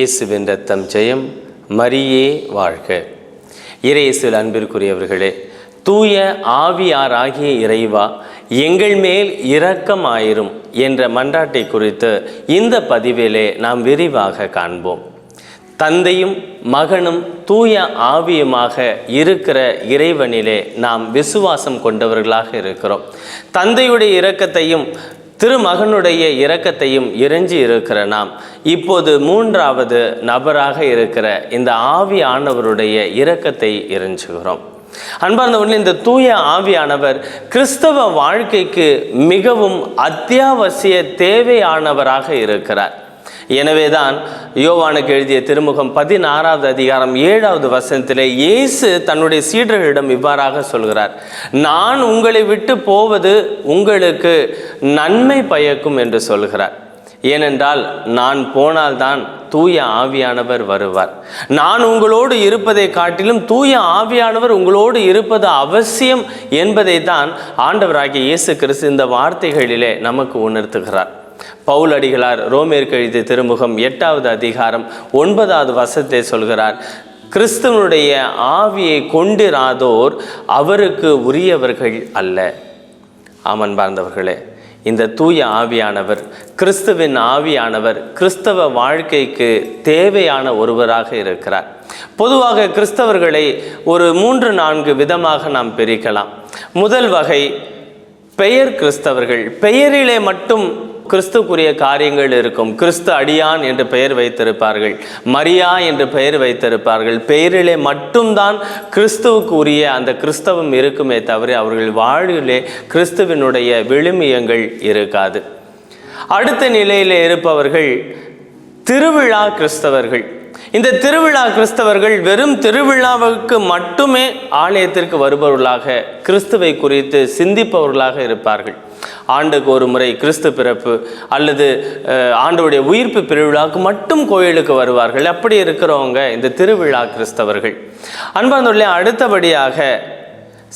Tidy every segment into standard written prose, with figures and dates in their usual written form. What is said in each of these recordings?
இயேசுவின் இரத்தம் ஜெயம், மரியே வாழ்க. இறையேசுவில் அன்பிற்குரியவர்களே, தூய ஆவியாராகிய இறைவா எங்கள் மேல் இரக்கமாயிரும் என்ற மன்றாட்டை குறித்து இந்த பதிவிலே நாம் விரிவாக காண்போம். தந்தையும் மகனும் தூய ஆவியுமாக இருக்கிற இறைவனிலே நாம் விசுவாசம் கொண்டவர்களாக இருக்கிறோம். தந்தையுடைய இரக்கத்தையும் திருமகனுடைய இரக்கத்தையும் இறைஞ்சி இருக்கிற நாம் இப்போது மூன்றாவது நபராக இருக்கிற இந்த ஆவியானவருடைய இரக்கத்தை இறைஞ்சுகிறோம். அன்பார்ந்தவர்களே, இந்த தூய ஆவியானவர் கிறிஸ்தவ வாழ்க்கைக்கு மிகவும் அத்தியாவசிய தேவையானவராக இருக்கிறார். எனவேதான் யோவானுக்கு எழுதிய திருமுகம் 16வது அதிகாரம் 7வது வசனத்திலே இயேசு தன்னுடைய சீடர்களிடம் இவ்வாறாக சொல்கிறார், நான் உங்களை விட்டு போவது உங்களுக்கு நன்மை பயக்கும் என்று சொல்கிறார். ஏனென்றால் நான் போனால்தான் தூய ஆவியானவர் வருவார். நான் உங்களோடு இருப்பதை காட்டிலும் தூய ஆவியானவர் உங்களோடு இருப்பது அவசியம் என்பதை தான் ஆண்டவராகிய இயேசு கிறிஸ்து இந்த வார்த்தைகளிலே நமக்கு உணர்த்துகிறார். பவுல் அடிகளார் ரோமேற்கு எழுதிய திருமுகம் 8வது அதிகாரம் 9வது வசனத்தை சொல்கிறார், கிறிஸ்துவனுடைய ஆவியை கொண்டிராதோர் அவருக்கு உரியவர்கள் அல்ல. ஆமன் பார்ந்தவர்களே, இந்த தூய ஆவியானவர், கிறிஸ்துவின் ஆவியானவர் கிறிஸ்தவ வாழ்க்கைக்கு தேவையான ஒருவராக இருக்கிறார். பொதுவாக கிறிஸ்தவர்களை ஒரு 3-4 விதமாக நாம் பிரிக்கலாம். முதல் வகை பெயர் கிறிஸ்தவர்கள். பெயரிலே மட்டும் கிறிஸ்துக்குரிய காரியங்கள் இருக்கும். கிறிஸ்து அடியான் என்று பெயர் வைத்திருப்பார்கள், மரியா என்று பெயர் வைத்திருப்பார்கள். பெயரிலே மட்டும்தான் கிறிஸ்துவுக்கு உரிய அந்த கிறிஸ்தவம் இருக்குமே தவிர அவர்கள் வாழ்விலே கிறிஸ்துவினுடைய விழுமியங்கள் இருக்காது. அடுத்த நிலையில் இருப்பவர்கள் திருவிழா கிறிஸ்தவர்கள். இந்த திருவிழா கிறிஸ்தவர்கள் வெறும் திருவிழாவுக்கு மட்டுமே ஆலயத்திற்கு வருபவர்களாக, கிறிஸ்துவை குறித்து சிந்திப்பவர்களாக இருப்பார்கள். ஆண்டுக்கு ஒரு முறை கிறிஸ்து பிறப்பு அல்லது ஆண்டவருடைய உயிர்ப்பு பெருவிழாவுக்கு மட்டும் கோயிலுக்கு வருவார்கள். அப்படி இருக்கிறவங்க இந்த திருவிழா கிறிஸ்தவர்கள். அன்பார்ந்தவர்களே, அடுத்தபடியாக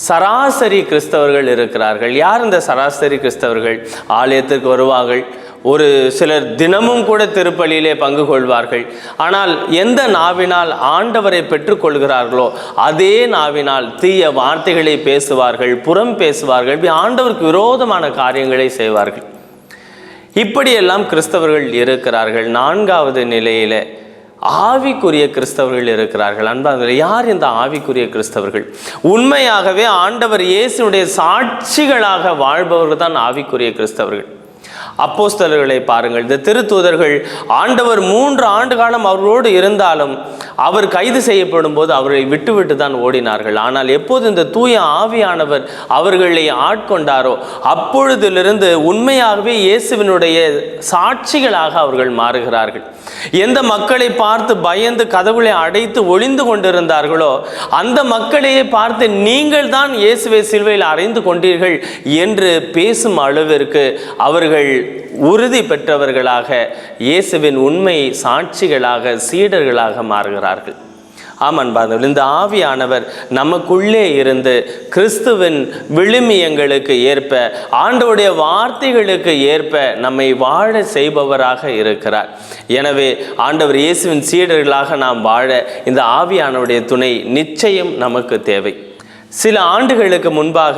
சராசரி கிறிஸ்தவர்கள் இருக்கிறார்கள். யார் இந்த சராசரி கிறிஸ்தவர்கள்? ஆலயத்திற்கு வருவார்கள், ஒரு சிலர் தினமும் கூட திருப்பலியிலே பங்கு கொள்வார்கள். ஆனால் எந்த நாவினால் ஆண்டவரை பெற்றுக்கொள்கிறார்களோ அதே நாவினால் தீய வார்த்தைகளை பேசுவார்கள், புறம் பேசுவார்கள், ஆண்டவருக்கு விரோதமான காரியங்களை செய்வார்கள். இப்படியெல்லாம் கிறிஸ்தவர்கள் இருக்கிறார்கள். 4வது நிலையில ஆவிக்குரிய கிறிஸ்தவர்கள் இருக்கிறார்கள். அன்பார்ந்தவர்களே, யார் இந்த ஆவிக்குரிய கிறிஸ்தவர்கள்? உண்மையாகவே ஆண்டவர் இயேசுனுடைய சாட்சிகளாக வாழ்பவர்கள் தான் ஆவிக்குரிய கிறிஸ்தவர்கள். அப்போஸ்தலர்களை பாருங்கள். இந்த திருத்தூதர்கள் ஆண்டவர் 3 ஆண்டு காலம் அவர்களோடு இருந்தாலும் அவர் கைது செய்யப்படும் போது அவரை விட்டுவிட்டு தான் ஓடினார்கள். ஆனால் எப்போது இந்த தூய ஆவியானவர் அவர்களை ஆட்கொண்டாரோ அப்பொழுதிலிருந்து உண்மையாகவே இயேசுவினுடைய சாட்சிகளாக அவர்கள் மாறுகிறார்கள். எந்த மக்களை பார்த்து பயந்து கதவுகளை அடைத்து ஒளிந்து கொண்டிருந்தார்களோ அந்த மக்களையே பார்த்து நீங்கள் தான் இயேசுவை சிலுவையில் அறைந்து கொண்டீர்கள் என்று பேசும் அளவிற்கு அவர்கள் உறுதி பெற்றவர்களாக, இயேசுவின் உண்மை சாட்சிகளாக, சீடர்களாக மாறுகிறார்கள். ஆமன் பாந்தவர்கள், இந்த ஆவியானவர் நமக்குள்ளே இருந்து கிறிஸ்துவின் விழுமியங்களுக்கு ஏற்ப, ஆண்டவருடைய வார்த்தைகளுக்கு ஏற்ப நம்மை வாழ செய்பவராக இருக்கிறார். எனவே ஆண்டவர் இயேசுவின் சீடர்களாக நாம் வாழ இந்த ஆவியானவருடைய துணை நிச்சயம் நமக்கு தேவை. சில ஆண்டுகளுக்கு முன்பாக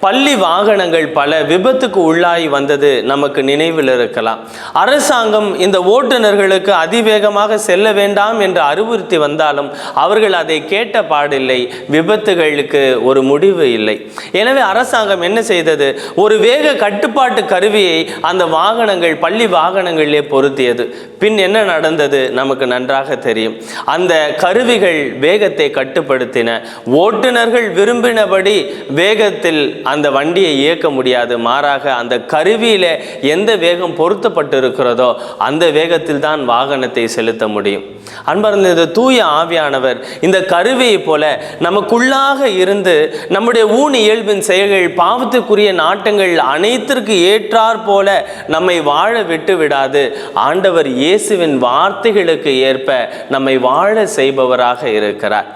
பள்ளி வாகனங்கள் பல விபத்துக்கு உள்ளாகி வந்தது நமக்கு நினைவில் இருக்கலாம். அரசாங்கம் இந்த ஓட்டுநர்களுக்கு அதிவேகமாக செல்ல வேண்டாம் என்று அறிவுறுத்தி வந்தாலும் அவர்கள் அதை கேட்ட பாடில்லை. விபத்துகளுக்கு ஒரு முடிவு இல்லை. எனவே அரசாங்கம் என்ன செய்தது? ஒரு வேக கட்டுப்பாட்டு கருவியை அந்த வாகனங்கள், பள்ளி வாகனங்களிலே பொருத்தியது. பின் என்ன நடந்தது நமக்கு நன்றாக தெரியும். அந்த கருவிகள் வேகத்தை கட்டுப்படுத்தின. ஓட்டுநர்கள் விரும்பினபடி வேகத்தில் அந்த வண்டியை இயக்க முடியாது. மாறாக அந்த கருவியில எந்த வேகம் பொருத்தப்பட்டிருக்கிறதோ அந்த வேகத்தில் தான் வாகனத்தை செலுத்த முடியும். அன்பார்ந்த இந்த தூய ஆவியானவர் இந்த கருவியை போல நமக்குள்ளாக இருந்து நம்முடைய ஊன் இயல்பின் செயல்கள், பாவத்துக்குரிய நாட்டங்கள் அனைத்திற்கு ஏற்றார் போல நம்மை வாழ விட்டு விடாது. ஆண்டவர் இயேசுவின் வார்த்தைகளுக்கு ஏற்ப நம்மை வாழ செய்பவராக இருக்கிறார்.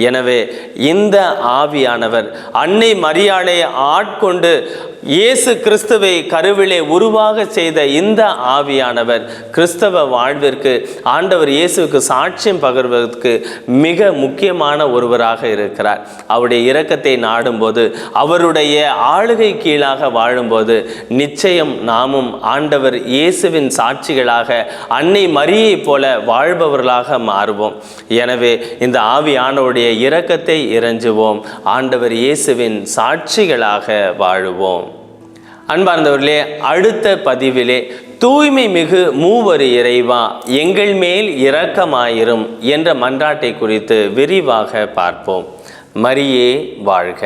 எனவே இந்த ஆவியானவர் அன்னை மரியாளை ஆட்கொண்டு இயேசு கிறிஸ்துவை கருவிலே உருவாக செய்த இந்த ஆவியானவர் கிறிஸ்தவ வாழ்விற்கு, ஆண்டவர் இயேசுவுக்கு சாட்சியம் பகர்வதற்கு மிக முக்கியமான ஒருவராக இருக்கிறார். அவருடைய இரக்கத்தை நாடும்போது, அவருடைய ஆளுகை கீழாக வாழும்போது நிச்சயம் நாமும் ஆண்டவர் இயேசுவின் சாட்சிகளாக, அன்னை மரியை போல வாழ்பவர்களாக மாறுவோம். எனவே இந்த ஆவியானவருடைய இரக்கத்தை இறைஞ்சுவோம், ஆண்டவர் இயேசுவின் சாட்சிகளாக வாழுவோம். அன்பார்ந்தவர்களே, அடுத்த பதிவிலே தூய்மை மிகு மூவரு இறைவா எங்கள் மேல் இரக்கமாயிரும் என்ற மன்றாட்டை குறித்து விரிவாக பார்ப்போம். மரியே வாழ்க.